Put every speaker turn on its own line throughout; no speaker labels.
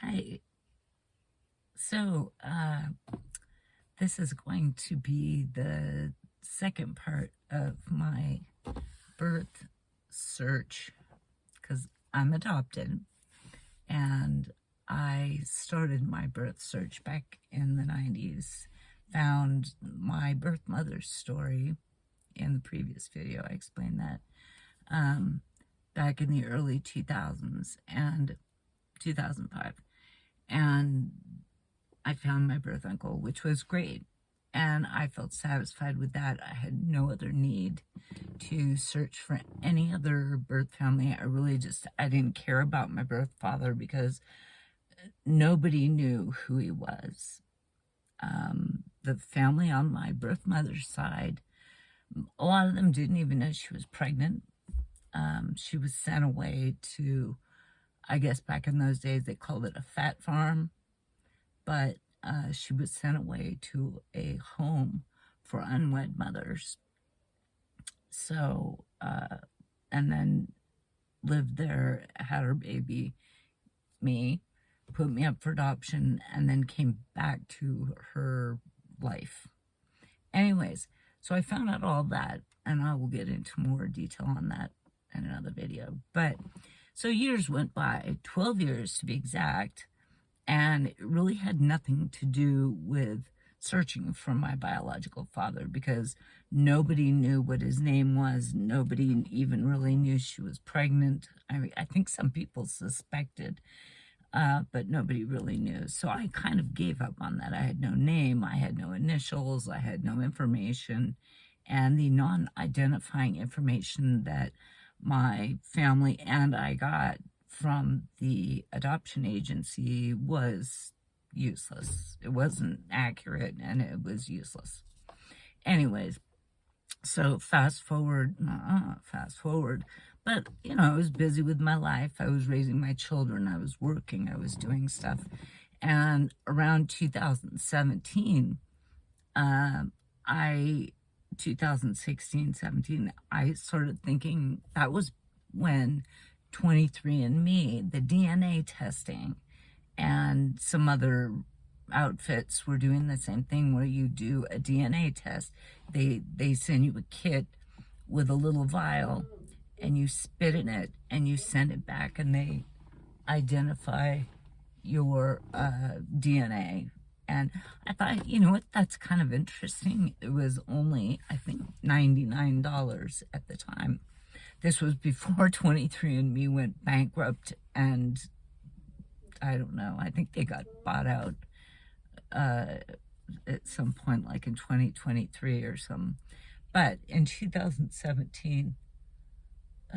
Hi. So, this is going to be the second part of my birth search because I'm adopted and I started my birth search back in the 90s. Found my birth mother's story in the previous video. I explained that back in the early 2000s and 2005. And I found my birth uncle, which was great. And I felt satisfied with that. I had no other need to search for any other birth family. I didn't care about my birth father because nobody knew who he was. The family on my birth mother's side, a lot of them didn't even know she was pregnant. She was sent away to, I guess back in those days, they called it a fat farm. But she was sent away to a home for unwed mothers. So, and then lived there, had her baby, me, put me up for adoption, and then came back to her life. Anyways, so I found out all that, and I will get into more detail on that in another video. But so years went by, 12 years to be exact. And it really had nothing to do with searching for my biological father because nobody knew what his name was. Nobody even really knew she was pregnant. I think some people suspected, but nobody really knew. So I kind of gave up on that. I had no name. I had no initials. I had no information. And the non-identifying information that my family and I got from the adoption agency was useless. It wasn't accurate and it was useless. Anyways, so fast forward. But, I was busy with my life. I was raising my children. I was working. I was doing stuff. And around 2017, 2016, 17, I started thinking that was when 23andMe, the DNA testing, and some other outfits were doing the same thing where you do a DNA test. They send you a kit with a little vial and you spit in it and you send it back and they identify your DNA. And I thought, you know what, that's kind of interesting. It was only, I think, $99 at the time. This was before 23andMe went bankrupt, and I don't know, I think they got bought out at some point, like in 2023 or something. But in 2017,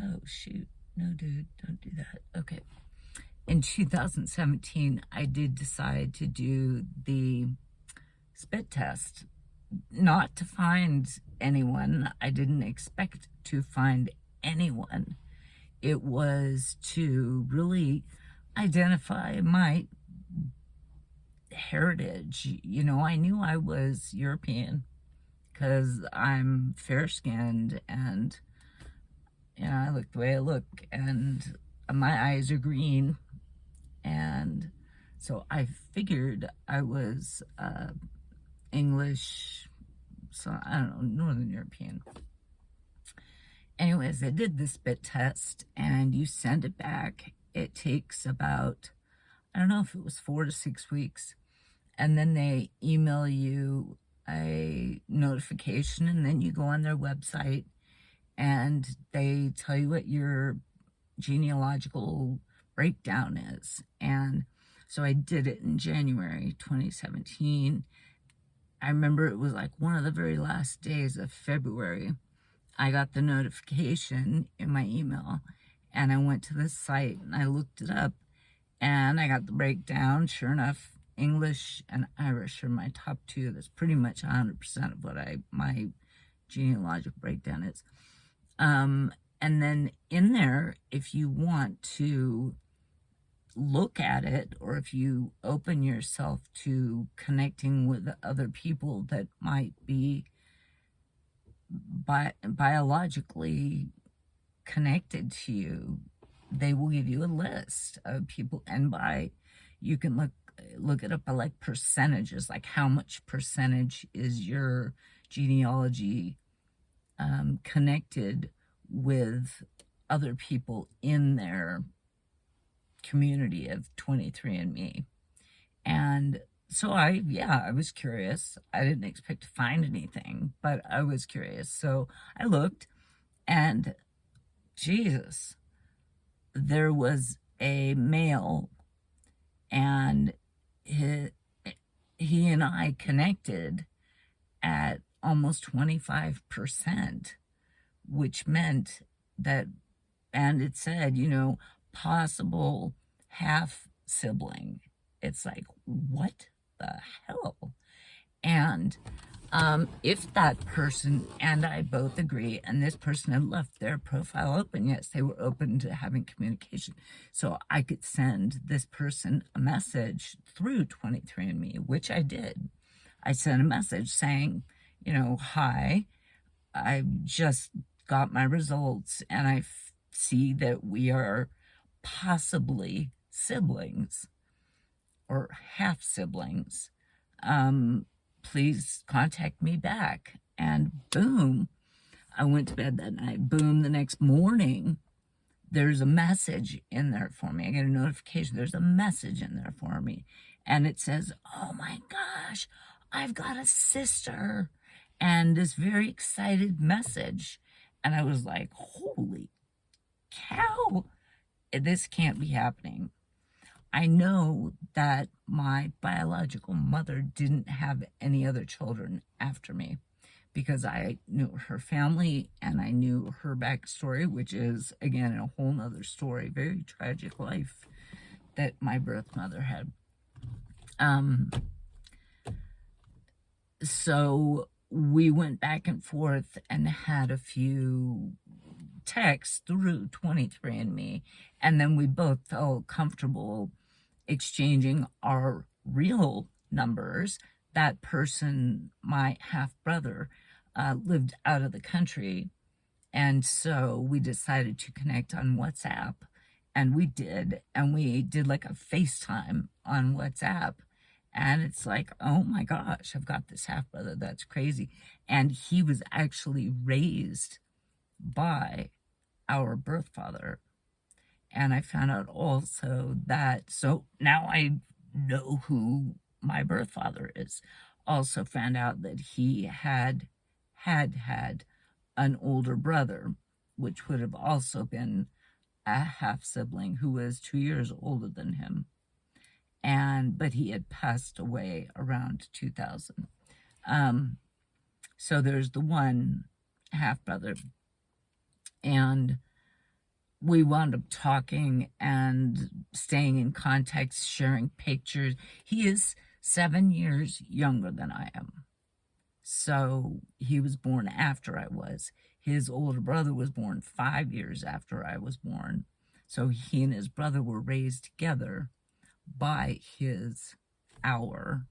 oh shoot, no dude, don't do that. Okay. In 2017, I did decide to do the spit test, not to find anyone. I didn't expect to find anyone. It was to really identify my heritage. I knew I was European because I'm fair-skinned and I look the way I look and my eyes are green, and so I figured I was English, so I don't know, Northern European. Anyways, I did the spit test and you send it back. It takes about, I don't know if it was 4 to 6 weeks. And then they email you a notification and then you go on their website and they tell you what your genealogical breakdown is. And so I did it in January 2017. I remember it was like one of the very last days of February. I got the notification in my email and I went to this site and I looked it up and I got the breakdown. Sure enough, English and Irish are my top two. That's pretty much 100% of what my genealogical breakdown is. And then in there, if you want to look at it, or if you open yourself to connecting with other people that might be biologically connected to you, they will give you a list of people. And by you can look it up by like percentages, like how much percentage is your genealogy connected with other people in their community of 23andMe. And so I was curious. I didn't expect to find anything, but I was curious. So I looked, and Jesus, there was a male, and he and I connected at almost 25%, which meant that, and it said, possible half sibling. It's like, what the hell? And if that person and I both agree, and this person had left their profile open, yes, they were open to having communication. So I could send this person a message through 23andMe, which I did. I sent a message saying, hi, I just got my results and I see that we are possibly siblings or half siblings. Please contact me back. And boom, I went to bed that night. Boom, the next morning, there's a message in there for me. I get a notification. There's a message in there for me. And it says, oh my gosh, I've got a sister. And this very excited message. And I was like, holy cow, this can't be happening. I know that my biological mother didn't have any other children after me because I knew her family and I knew her backstory, which is, again, a whole nother story, very tragic life that my birth mother had. So we went back and forth and had a few texts through 23andMe, and then we both felt comfortable exchanging our real numbers. That person, my half-brother, lived out of the country, and so we decided to connect on WhatsApp, and we did like a FaceTime on WhatsApp. And it's like, oh my gosh, I've got this half-brother, that's crazy. And he was actually raised by our birth father. And I found out also that, so now I know who my birth father is. Also found out that he had an older brother, which would have also been a half-sibling who was 2 years older than him. But he had passed away around 2000. So there's the one half-brother. And we wound up talking and staying in contact, sharing pictures. He is 7 years younger than I am. So he was born after I was. His older brother was born 5 years after I was born. So he and his brother were raised together by our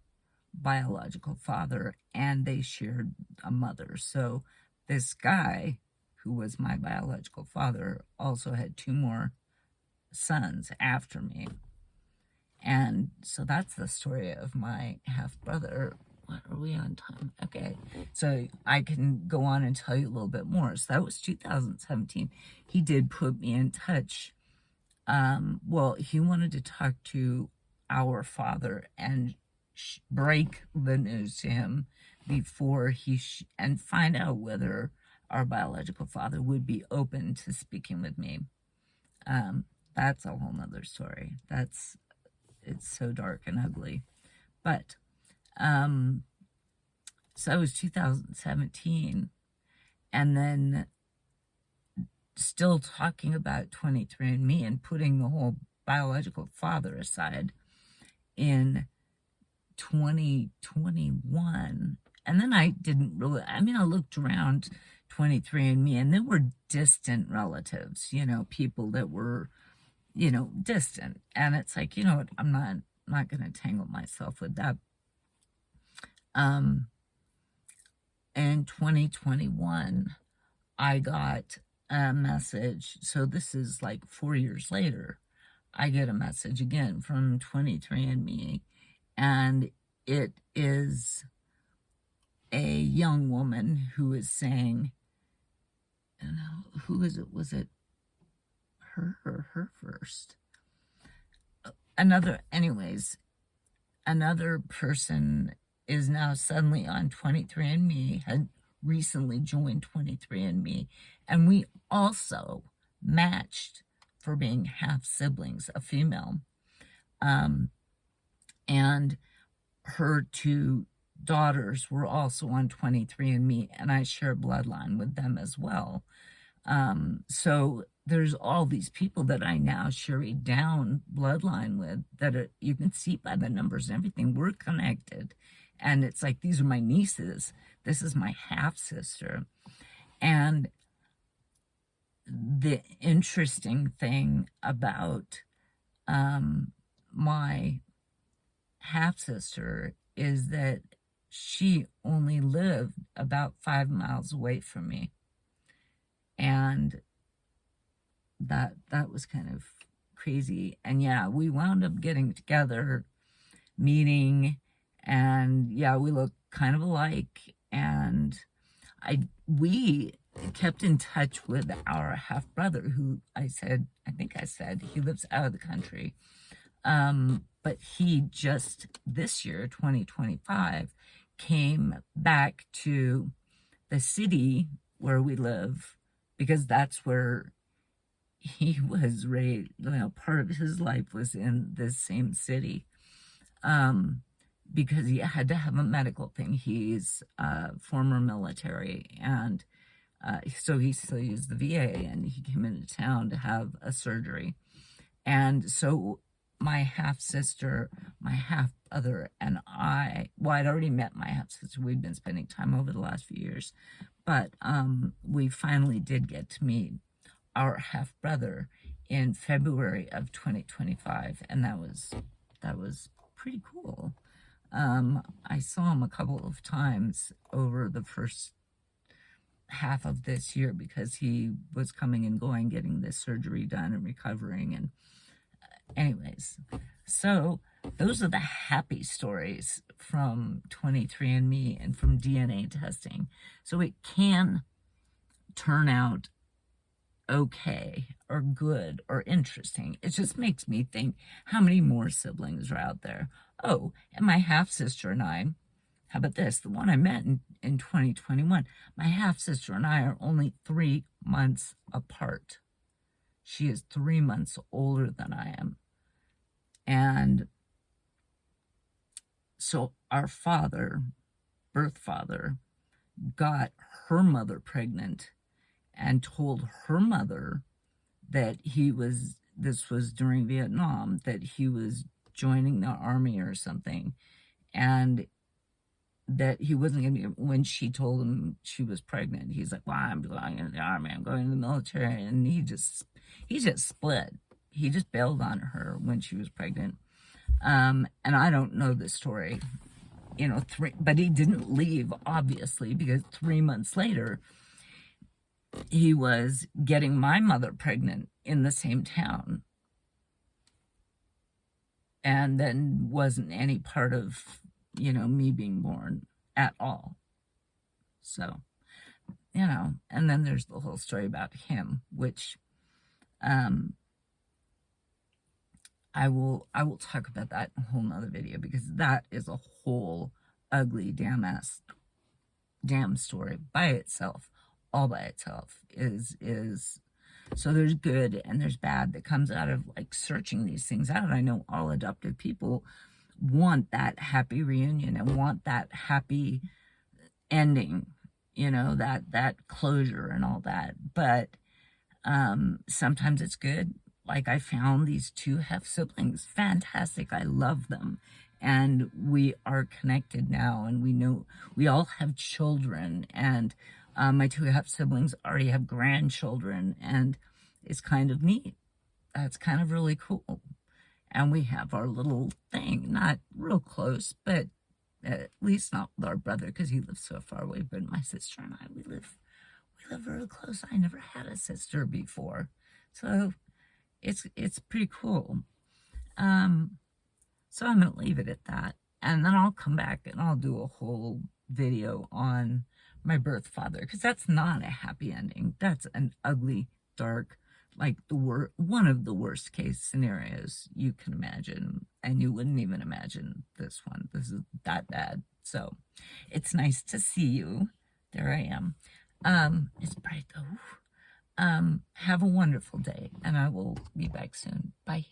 biological father, and they shared a mother. So this guy, who was my biological father, also had 2 more sons after me. And so that's the story of my half-brother. What are we on time? Okay, so I can go on and tell you a little bit more. So that was 2017. He did put me in touch. Well, he wanted to talk to our father and break the news to him before and find out whether our biological father would be open to speaking with me. That's a whole nother story. It's so dark and ugly. But, so it was 2017, and then still talking about 23andMe and putting the whole biological father aside in 2021. And then I didn't really, I looked around 23andMe, and there were distant relatives, people that were, distant. And it's like, what, I'm not going to tangle myself with that. In 2021, I got a message. So this is like 4 years later. I get a message again from 23andMe, and it is a young woman who is saying, who is it? Was it her or her first? Another person is now suddenly on 23andMe, had recently joined 23andMe, and we also matched for being half siblings, a female. And her two daughters were also on 23andMe, and I share bloodline with them as well. So there's all these people that I now share a down bloodline with that you can see by the numbers and everything. We're connected. And it's like, these are my nieces. This is my half sister. And the interesting thing about my half sister is that she only lived about 5 miles away from me. And that was kind of crazy. And yeah, we wound up getting together, meeting, and yeah, we look kind of alike. And we kept in touch with our half brother, who I think I said he lives out of the country. But he just this year, 2025, came back to the city where we live, because that's where he was raised. Part of his life was in this same city, because he had to have a medical thing. He's former military, and so he still used the VA, and he came into town to have a surgery. And so my half-sister, my half-brother, and I'd already met my half-sister. We'd been spending time over the last few years. But we finally did get to meet our half-brother in February of 2025, and that was pretty cool. I saw him a couple of times over the first half of this year, because he was coming and going, getting this surgery done and recovering. And anyways, so those are the happy stories from 23andMe and from DNA testing. So it can turn out okay or good or interesting. It just makes me think, how many more siblings are out there? Oh, and my half-sister and I, how about this? The one I met in 2021, my half-sister and I are only 3 months apart. She is 3 months older than I am. And so our birth father, got her mother pregnant and told her mother that this was during Vietnam, that he was joining the army or something, and that he wasn't going to be, when she told him she was pregnant, he's like, well, I'm going into the army, I'm going to the military. And he just split. He just bailed on her when she was pregnant. And I don't know the story, but he didn't leave, obviously, because 3 months later, he was getting my mother pregnant in the same town. And then wasn't any part of, me being born at all. So, and then there's the whole story about him, which I will talk about that in a whole nother video, because that is a whole ugly damn story by itself. All by itself is so there's good and there's bad that comes out of searching these things out. I know all adoptive people want that happy reunion and want that happy ending, that closure and all that. But sometimes it's good. I found these two half siblings, fantastic. I love them, and we are connected now, and we know we all have children, and my two half siblings already have grandchildren, and it's kind of neat. That's kind of really cool. And we have our little thing, not real close, but at least not with our brother, because he lives so far away. But my sister and I, we live real close. I never had a sister before, so it's pretty cool. So I'm gonna leave it at that, and then I'll come back and I'll do a whole video on my birth father, because that's not a happy ending. That's an ugly, dark, like one of the worst case scenarios you can imagine, and you wouldn't even imagine this one. This is that bad. So it's nice to see you. There I am. It's bright though. Have a wonderful day, and I will be back soon. Bye.